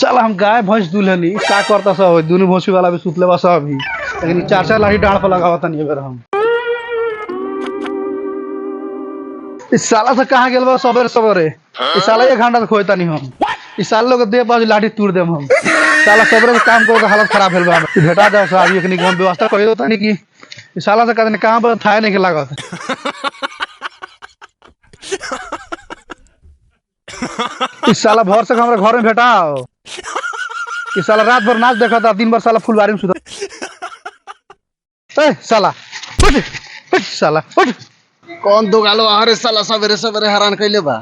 साला हम गाय भैंस दुल्हनी का करता सब दोनों भैंसी वाला भी सुतले बा सब भी लेकिन चार चार लाठी डांड पर लगावा तनी अगर हम इस साला से कहाँ गेल बा सबेरे सबेरे इस साला 1 घंटा से खोजता नहीं हम इस साल लोग दे बाजू लाठी तोड़ देम हम साला सबेरे से काम कर हालत खराब भेल बा भेटा जाओ साहब एक निगम व्यवस्था कर देता नहीं कि इस साला से कहते कहां पर थाए नहीं के लागत इस साला भर से हमारे घर में भेटाओ इस साला रात भर नाच देखा था दिन भर साला फुलवारी में सुता साला उठ उठ साला उठ कौन दुगालो अरे साला सवेरे सवेरे हैरान कैले बा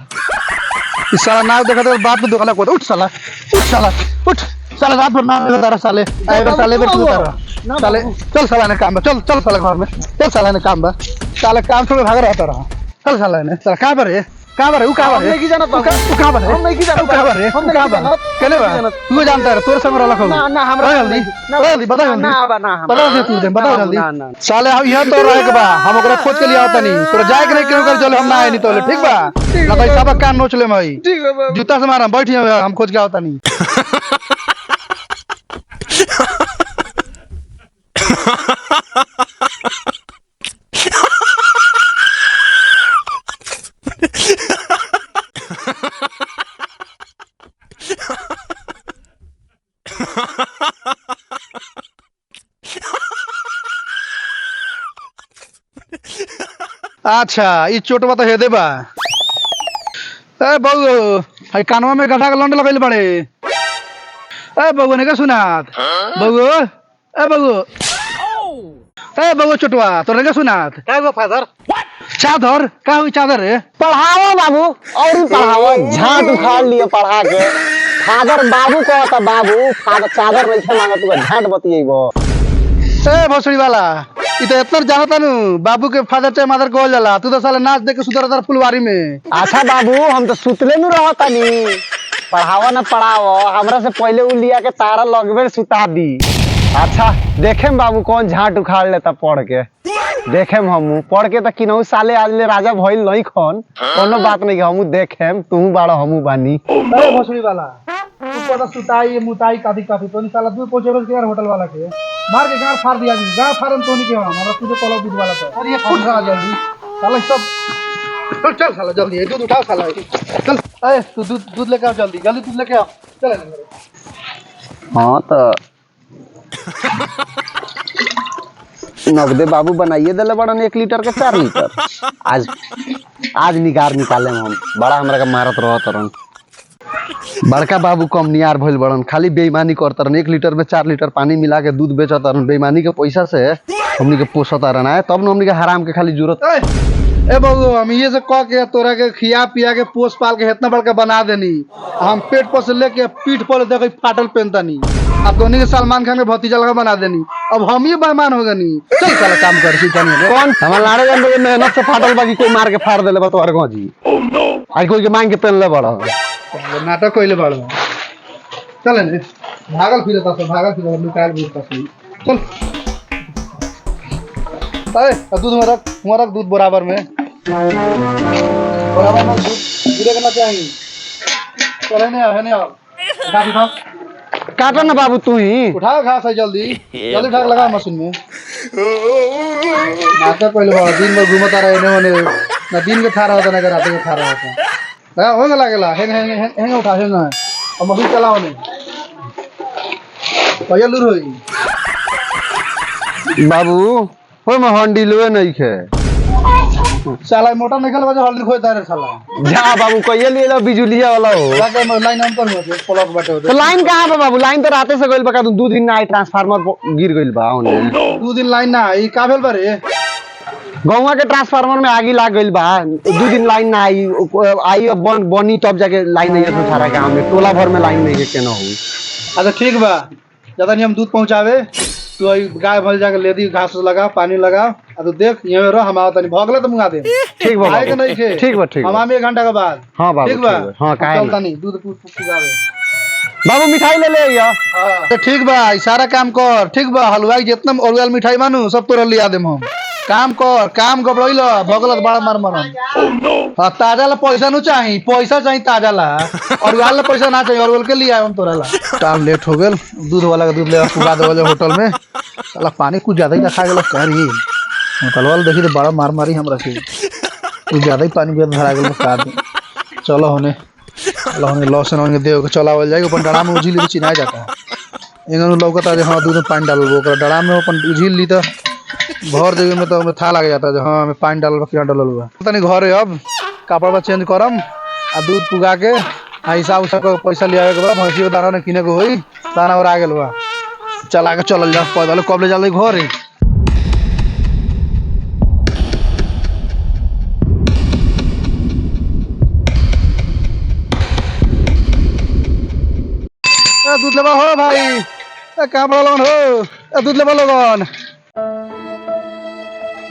इस साला नाच देखा था बात में दुगाला को उठ साला उठ साला रात भर नाच देखा था साले आएगा साले बेर सुता रहा साले चल साला ने काम चल चल साला घर में चल साला ने काम बा साला काम छोड़ भाग रहता रहा चल साला ने साला कहां पर है वो कहां पर है नहीं जाना कहां पर है हम नहीं जाना कहां पर है हम कहां पर केले बा तू जानता है तोर संग रहला ना ना हमरा जल्दी बता जल्दी ना बता दे तू दे बता जल्दी साले हम यहां तो रहे के बा हम ओकरा खोज के लिए आता नहीं तोरा जाए के नहीं केहू कर चले हम ना आए नहीं तोले ठीक बा ना भाई सब कान नोच ले भाई ठीक है जूता से मारा बैठ हम खोज के आता नहीं अच्छा ये चोटवा तो हेदे बा ए बहू हाय कानवा में गधा का लौंड लगैले बड़े ए बहू ने का सुनात बहू ए बहू चोटवा तोरे का सुनात क्या हुआ फादर चादर का हुई चादर रे पढ़ाओ बाबू और पढ़ाओ झाट उखाड़ लिए पढ़ा के फादर बाबू कहता बाबू फादर चादर नहीं मांगा तू झाट बतिएबो ए भोसड़ी वाला इ तो इतना जानता नु बाबू के फादर चाहे मदर कहल जाला तू तो साला नाच देख के सुतरतर फुलवारी में अच्छा बाबू हम तो सुतले नु रहता नी पढ़ावा ना पढ़ाओ हमरा से पहले उ लिया के तारा लगबे सुता दी अच्छा देखेम बाबू कौन झाट उखाड़ लेता पढ़ के देखेम हमू पढ़ के तो किनहु साले आज ले राजा भइल नहीं खन कोनो बात नहीं हमू देखेम तू बाड़ा हमू बानी अरे भोसड़ी वाला तू पता सुताई मुताई कादी तो नहीं साला दूध पहुंचे रोज के होटल वाला के मार के गाड़ फाड़ दिया गाड़ फाड़न तो नहीं के हमरा तुझे कॉल दूध वाला तो अरे ये फुट खा जल्दी साला सब चल साला जल्दी दूध उठाओ साला चल ए तू दूध लेके आ जल्दी दूध लेके आ चल हां तो नगदे बाबू बनाइए दिले बड़न 1 लीटर के 4 लीटर आज निगार निकाले हम बड़ा हमरा के मारत रहत रन बड़का बाबू कम नियार भइल बड़न खाली बेईमानी करतरन 1 लीटर में 4 लीटर पानी मिला के दूध बेचतरन बेईमानी के पैसा से हमनी के पोसतरन है तब न हमनी के हराम के खाली जरूरत ए बबू हम ये से कह के तोरा के खिया पिया के पोस पाल के इतना बड़का बना देनी हम पेट पर से लेके पीठ पर देखे फाटल पहनतनी अब दोनों के सलमान खान के भतीजा लगा बना देनी अब हम ही बेईमान हो गनी चल साला काम कर सी कौन हमार लाड़े जन के मेहनत से फाटल बाकी कोई मार के फाड़ देले बा तोहर गजी आई कोई के मांग के पहन ले बड़ा नाटक कइले बाड़ चल ने भागल फिरता निकाल बुलता चल ए दूध में रख दूध बराबर में दूध गिरे करना चाहिए चले ने घास उठाओ काटो ना बाबू तू ही उठाओ घास है जल्दी उठा के लगा मशीन में नाटक पहले बाबा दिन में घूमता रहे ने ना दिन के थारा होता ना रात के थारा होता हो गेला हेंग उठा हेंग अब मशीन चलाओ ने भैया लूर होई बाबू हो में हंडिलवे नहीं खे साला मोटा निकल बजे हल्दी खोता रे साला जा बाबू कहिए लिए लो बिजुलिया वाला हो लगे लाइन हम पर हो प्लग बाटे तो लाइन कहां बा बाबू लाइन तो राते से गइल बा का 2 दिन ना आई ट्रांसफार्मर गिर गइल बा ओने 2 दिन लाइन ना आई का भेल बारे गौवा के ट्रांसफार्मर में आगी लाग गइल बा 2 दिन लाइन ना आई अब बनी तब जाके लाइन नहीं है सारा गांव में टोला भर में लाइन नहीं है केना हो अच्छा ठीक बा ज्यादा नहीं हम दूध पहुंचावे तू गाय भल जाके ले दी घास लगा पानी लगा आ तू देख यहां रह हम आवतनी भगले तो मुंगा दे ठीक बा आए के नहीं खे ठीक बा हम आमे 1 घंटा के बाद हां बाबू ठीक बा हां काहे चलता नहीं दूध पुगावे बाबू मिठाई ले ले आइया तो ठीक बा सारा काम कर ठीक बा हलवाई जितना ओरिजिनल मिठाई मानू सब तोरा लिया देम हम काम कर, काम गबड़इल भगलत बड़ा मार मरन। हाँ ताजा ला पैसा नु चाही, पैसा चाही ताजा ला। और वाला पैसा ना चाहिए, और बोल के लिए आए हम तोरा ला। काम लेट हो गेल, दूध वाला का दूध ले पुगा देवल होटल में। साला पानी कुछ ज्यादा ही रखा गेल करी। होटल वाला देखी तो बड़ा मार मारी हम रखी। कुछ ज्यादा ही पानी बियर भरा गेल का। चलो होने लॉसन होने देव के चलावल जाए, अपन डड़ा में उझिल ली चिनाय जाता है। एगन लौकता जे हां दूध में पानी डालबो, ओकरा डड़ा में अपन उझिल ली त भर देवे में तो था लग जाता है। हाँ मैं पानी डाल क्या डाल तनी घरे अब कपड़ा चेंज करम आ दूध पुगा के हिसाब उसाब पैसा लिया के बाद भैंसी के दाना किने को होई दाना और आ गेल बा चला के चलल जा पैदल कब ले जाले घर है। दूध लेबा हो भाई, कहाँ बड़ा लोगन हो, दूध लेबा लोगन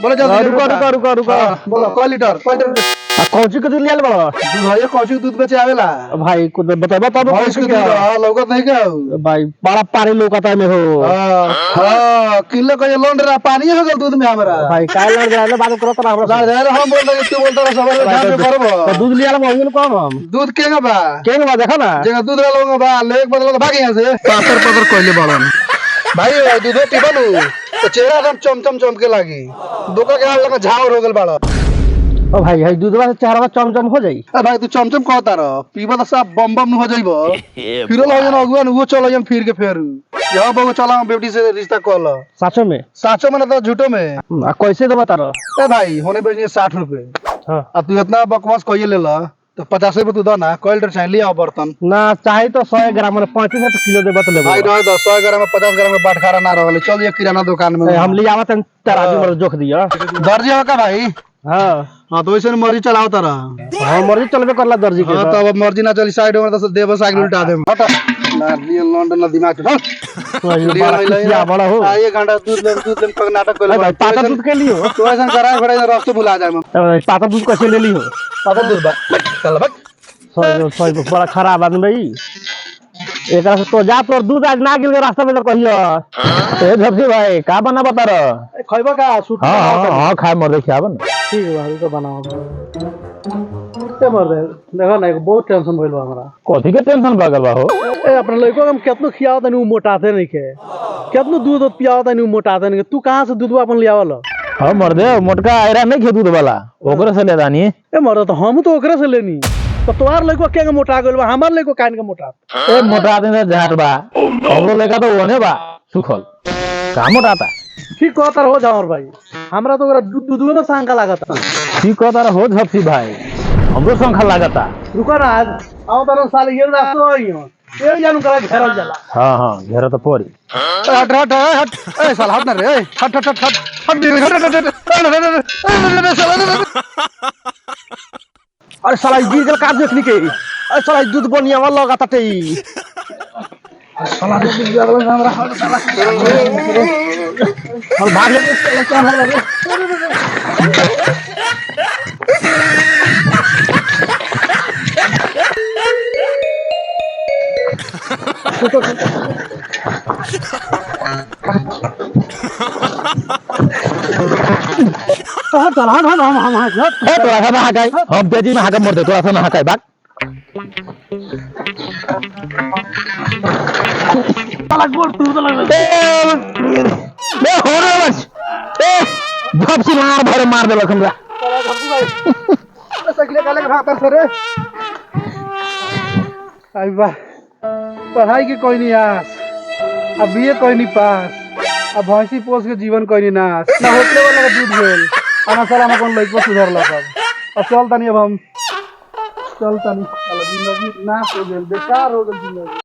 बोले जल्दी। रुका बोलो क लीटर कौची के दूध लियाल बड़ा दूध है, कौची के दूध बेचे आवेला भाई कुछ बताबा तब भैंस के दूध हां लौकत नहीं क्या भाई बड़ा पानी लोकता में हो। हां किलो का ये लोन रे पानी हो गेल दूध में हमरा भाई काल लड़ जाले बात करत रहा हमरा लड़ जाए हम बोल रहे तू बोलता रहा सब ध्यान से करबो। दूध लियाल मोहिल कम हम दूध केगा बा देखा ना जगह दूध वाला बा लेक बदल भाग यहां से पातर कइले बालन भाई दूध पीबलू तो चेहरा एकदम चमचम चमके लागी दोका के लगा झावर हो गेल बाड़ा। ओ भाई भाई दूधवा से चेहरा चमचम हो जाई। ए भाई तू चमचम कहता रह पीबा तो सब बम बम हो जाइबो फिरल हो जन अगुआ वो चलो जन फिर के फेर यहां बहु चला बेटी से रिश्ता कॉल साचो में ना तो झूठो में कैसे दे बता रहा। ए भाई होने बेचे 60 रुपए। हां अब तू इतना बकवास कइए ले ला तो 50 रुपए तू दा ना कोई लीटर चाहिए लिया बर्तन ना चाहे तो 100 ग्राम में 35 रुपए किलो दे बत ले भाई रह 100 ग्राम में 50 ग्राम में बाटखारा ना रहले चल ये किराना दुकान में हम ले आवत तराजू में जोख दिया दर्जी हो का भाई। हां तो वैसे मर्जी चलाओ तारा हां मर्जी चलबे करला दर्जी के। हां तो अब मर्जी ना चली साइड में तो देव साइकिल उल्टा दे हट नारली लंडन ना दिमाग या बड़ा हो आए घंटा दूध ले पग नाटक कर भाई पाता दूध के लियो तो ऐसा करा खड़े रास्ते भुला जाए पाता दूध कैसे ले लियो पाता दूध बा चल बक सही बड़ा खराब आदमी भाई एकरा से तो जा तोर दूध आज ना गिर के रास्ता में तो कहियो ए झपसी भाई का बना बता रहा खइबा का सूट हां खाए मर दे खाबन ठीक है भाई तो बनाओ ते मर दे देखो ना बहुत टेंशन भइल बा हमरा कथि के टेंशन भागल बा हो ए अपने लइको हम केतनो खियाओ तनी उ मोटाते नहीं के केतनो दूध पियाओ तनी उ मोटाते नहीं तू कहां से दूधवा अपन लियावल हां मर दे मोटका आयरा नहीं खे दूध वाला ओकरे से ले दानी ए मर तो हम तो ओकरे से लेनी तो तोहार लइको के मोटा गेल बा हमर लइको कान के मोटा ए मोटा दिन झाट बा हमरो लेका तो ओने बा सुखल का मोटाता ठीक कहता हो जाओ भाई हमरा तो ओकरा दूध में सांका लागता ठीक कहता हो झपसी भाई हमरो संखा लागता रुको ना आज आओ तारो साल ये रास्ता होइयो ए जानू करा घेरल जाला। हां घेरा तो पड़ी हट ए साल हट ना रे हट अरे साला गिर गेल का देखनी के अरे साला दूध बनिया वाला लगाता टे साला दूध गिर गेल हमरा साला हम भाग ले क्या हो रे चल हम तोरा सा ना हकाई हम तेजी में हका मर दे तोरा सा ना हकाई बात साला गोड़ तू तो लग बे हो रे बस ए झपसी मार दे हमरा साइकिल काले के भातर से रे आई बा पढ़ाई के कोई नहीं आस अब बीए कोई नहीं पास अब भैंसी पोस के जीवन कोई नहीं नाश ना होटले वाला दूध भेल आना साला में कौन लइको सुधर ला अब चल तनी अब हम चल तनी जिंदगी नाश हो गेल बेकार हो गेल जिंदगी।